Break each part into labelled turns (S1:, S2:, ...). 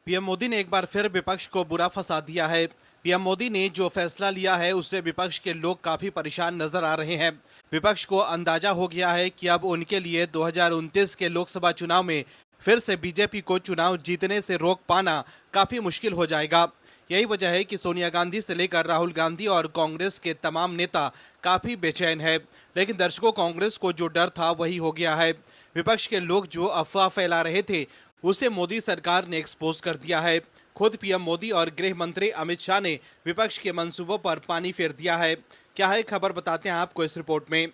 S1: PM Modi ने एक बार फिर विपक्ष को बुरा फंसा दिया है। पीएम मोदी ने जो फैसला लिया है उससे विपक्ष के लोग काफी परेशान नजर आ रहे हैं। विपक्ष को अंदाजा हो गया है कि अब उनके लिए 2029 के लोकसभा चुनाव में फिर से बीजेपी को चुनाव जीतने से रोक पाना काफी मुश्किल हो जाएगा। यही वजह है कि सोनिया गांधी से लेकर राहुल गांधी और कांग्रेस के तमाम नेता काफी बेचैन है। लेकिन दर्शकों, कांग्रेस को जो डर था वही हो गया है। विपक्ष के लोग जो अफवाह फैला रहे थे उसे मोदी सरकार ने एक्सपोज कर दिया है। खुद पीएम मोदी और गृह मंत्री अमित शाह ने विपक्ष के मंसूबों पर पानी फेर दिया है। क्या है खबर, बताते हैं आपको इस रिपोर्ट में।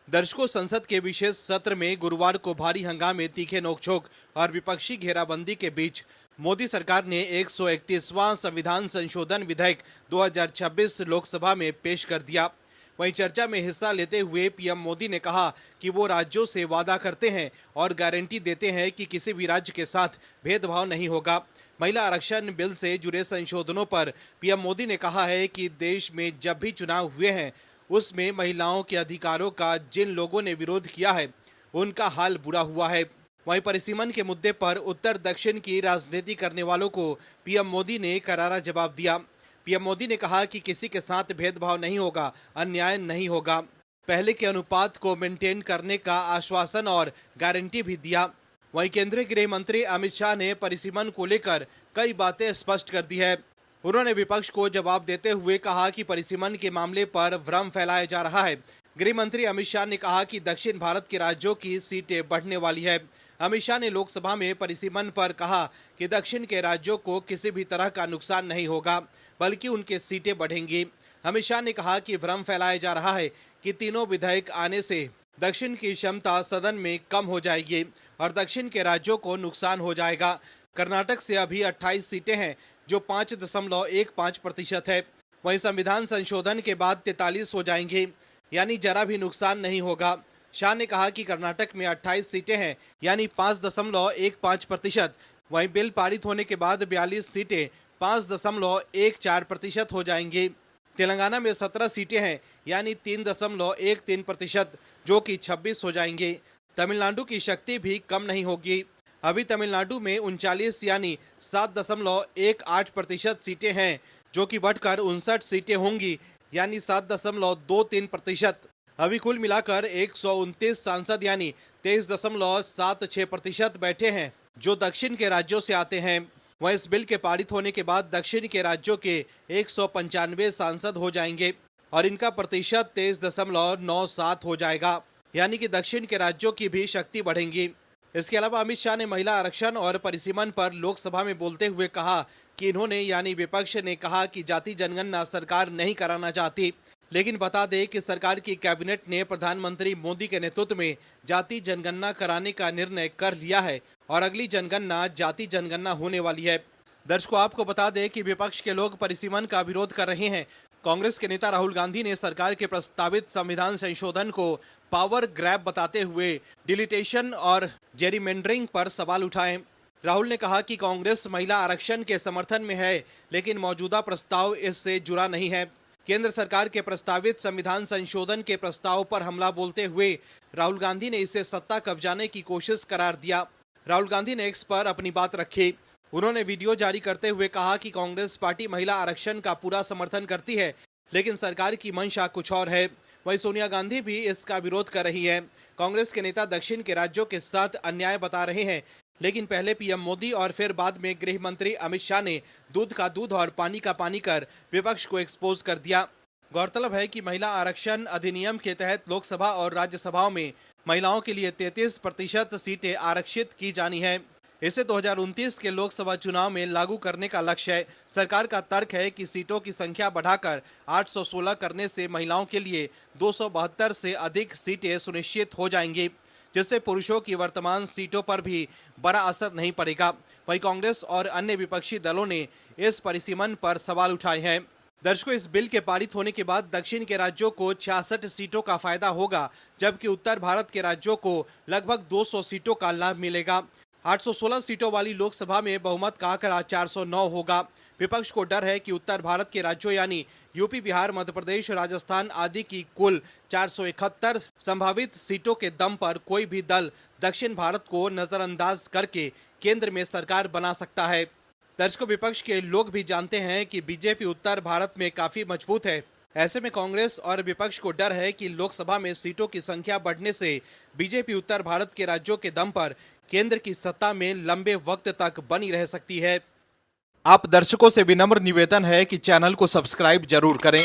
S1: दर्शकों, संसद के विशेष सत्र में गुरुवार को भारी हंगामे, तीखे नोकझोंक और विपक्षी घेराबंदी के बीच मोदी सरकार ने 131वां संविधान संशोधन विधेयक 2026 लोकसभा में पेश कर दिया। वहीं चर्चा में हिस्सा लेते हुए पीएम मोदी ने कहा कि वो राज्यों से वादा करते हैं और गारंटी देते हैं कि किसी भी राज्य के साथ भेदभाव नहीं होगा। महिला आरक्षण बिल से जुड़े संशोधनों पर पीएम मोदी ने कहा है कि देश में जब भी चुनाव हुए हैं उसमें महिलाओं के अधिकारों का जिन लोगों ने विरोध किया है उनका हाल बुरा हुआ है। वहीं परिसीमन के मुद्दे पर उत्तर दक्षिण की राजनीति करने वालों को पीएम मोदी ने करारा जवाब दिया। पीएम मोदी ने कहा कि किसी के साथ भेदभाव नहीं होगा, अन्याय नहीं होगा। पहले के अनुपात को मेंटेन करने का आश्वासन और गारंटी भी दिया। वहीं केंद्रीय गृह मंत्री अमित शाह ने परिसीमन को लेकर कई बातें स्पष्ट कर दी है। उन्होंने विपक्ष को जवाब देते हुए कहा कि परिसीमन के मामले पर भ्रम फैलाया जा रहा है। गृह मंत्री अमित शाह ने कहा कि दक्षिण भारत के राज्यों की सीटें बढ़ने वाली है। अमित शाह ने लोकसभा में परिसीमन पर कहा कि दक्षिण के राज्यों को किसी भी तरह का नुकसान नहीं होगा, बल्कि उनके सीटें बढ़ेंगी। अमित शाह ने कहा कि भ्रम फैलाया जा रहा है कि तीनों विधेयक आने से दक्षिण की क्षमता सदन में कम हो जाएगी और दक्षिण के राज्यों को नुकसान हो जाएगा। कर्नाटक से अभी 28 सीटें हैं जो 5.15% है। वहीं संविधान संशोधन के बाद 43 हो जाएंगे, यानी जरा भी नुकसान नहीं होगा। शाह ने कहा कि कर्नाटक में 28 सीटें हैं, यानी 5.15%। वहीं बिल पारित होने के बाद 42 सीटें 5.14% हो जाएंगी। तेलंगाना में 17 सीटें हैं, यानी 3.13%, जो कि 26 हो जाएंगे। तमिलनाडु की शक्ति भी कम नहीं होगी। अभी तमिलनाडु में 39 यानी 7.18% सीटें हैं, जो कि बढ़कर 59 सीटें होंगी, यानी 7.23%। अभी कुल मिलाकर 129 सांसद यानी 23.76% बैठे हैं जो दक्षिण के राज्यों से आते हैं। वहीं इस बिल के पारित होने के बाद दक्षिण के राज्यों के 195 सांसद हो जाएंगे और इनका प्रतिशत 23.97 हो जाएगा, यानी कि दक्षिण के राज्यों की भी शक्ति बढ़ेगी। इसके अलावा अमित शाह ने महिला आरक्षण और परिसीमन पर लोकसभा में बोलते हुए कहा कि इन्होंने यानी विपक्ष ने कहा कि जाति जनगणना सरकार नहीं कराना चाहती, लेकिन बता दें कि सरकार की कैबिनेट ने प्रधानमंत्री मोदी के नेतृत्व में जाति जनगणना कराने का निर्णय कर लिया है और अगली जनगणना जाति जनगणना होने वाली है। दर्शकों, आपको बता दें कि विपक्ष के लोग परिसीमन का विरोध कर रहे हैं। कांग्रेस के नेता राहुल गांधी ने सरकार के प्रस्तावित संविधान संशोधन को पावर ग्रैब बताते हुए डिलीटेशन और जेरीमेंडरिंग पर सवाल उठाए। राहुल ने कहा कि कांग्रेस महिला आरक्षण के समर्थन में है, लेकिन मौजूदा प्रस्ताव इससे जुड़ा नहीं है। केंद्र सरकार के प्रस्तावित संविधान संशोधन के प्रस्ताव पर हमला बोलते हुए राहुल गांधी ने इसे सत्ता कब्जाने की कोशिश करार दिया। राहुल गांधी ने एक्स पर अपनी बात रखी। उन्होंने वीडियो जारी करते हुए कहा कि कांग्रेस पार्टी महिला आरक्षण का पूरा समर्थन करती है, लेकिन सरकार की मंशा कुछ और है। वहीं सोनिया गांधी भी इसका विरोध कर रही है। कांग्रेस के नेता दक्षिण के राज्यों के साथ अन्याय बता रहे हैं, लेकिन पहले पीएम मोदी और फिर बाद में गृह मंत्री अमित शाह ने दूध का दूध और पानी का पानी कर विपक्ष को एक्सपोज कर दिया। गौरतलब है कि महिला आरक्षण अधिनियम के तहत लोकसभा और राज्यसभाओं में महिलाओं के लिए 33% सीटें आरक्षित की जानी है। इसे 2029 के लोकसभा चुनाव में लागू करने का लक्ष्य है। सरकार का तर्क है कि सीटों की संख्या बढ़ाकर 816 करने से महिलाओं के लिए 272 से अधिक सीटें सुनिश्चित हो जाएंगी, जिससे पुरुषों की वर्तमान सीटों पर भी बड़ा असर नहीं पड़ेगा। वहीं कांग्रेस और अन्य विपक्षी दलों ने इस परिसीमन पर सवाल उठाए हैं। दर्शकों, इस बिल के पारित होने के बाद दक्षिण के राज्यों को 66 सीटों का फायदा होगा, जबकि उत्तर भारत के राज्यों को लगभग 200 सीटों का लाभ मिलेगा। 816 सीटों वाली लोकसभा में बहुमत का आंकड़ा 409 होगा। विपक्ष को डर है कि उत्तर भारत के राज्यों यानी यूपी, बिहार, मध्य प्रदेश, राजस्थान आदि की कुल 471 संभावित सीटों के दम पर कोई भी दल दक्षिण भारत को नजरअंदाज करके केंद्र में सरकार बना सकता है। दर्शकों, विपक्ष के लोग भी जानते हैं कि बीजेपी उत्तर भारत में काफी मजबूत है। ऐसे में कांग्रेस और विपक्ष को डर है कि लोकसभा में सीटों की संख्या बढ़ने से बीजेपी उत्तर भारत के राज्यों के दम पर केंद्र की सत्ता में लंबे वक्त तक बनी रह सकती है। आप दर्शकों से विनम्र निवेदन है कि चैनल को सब्सक्राइब जरूर करें।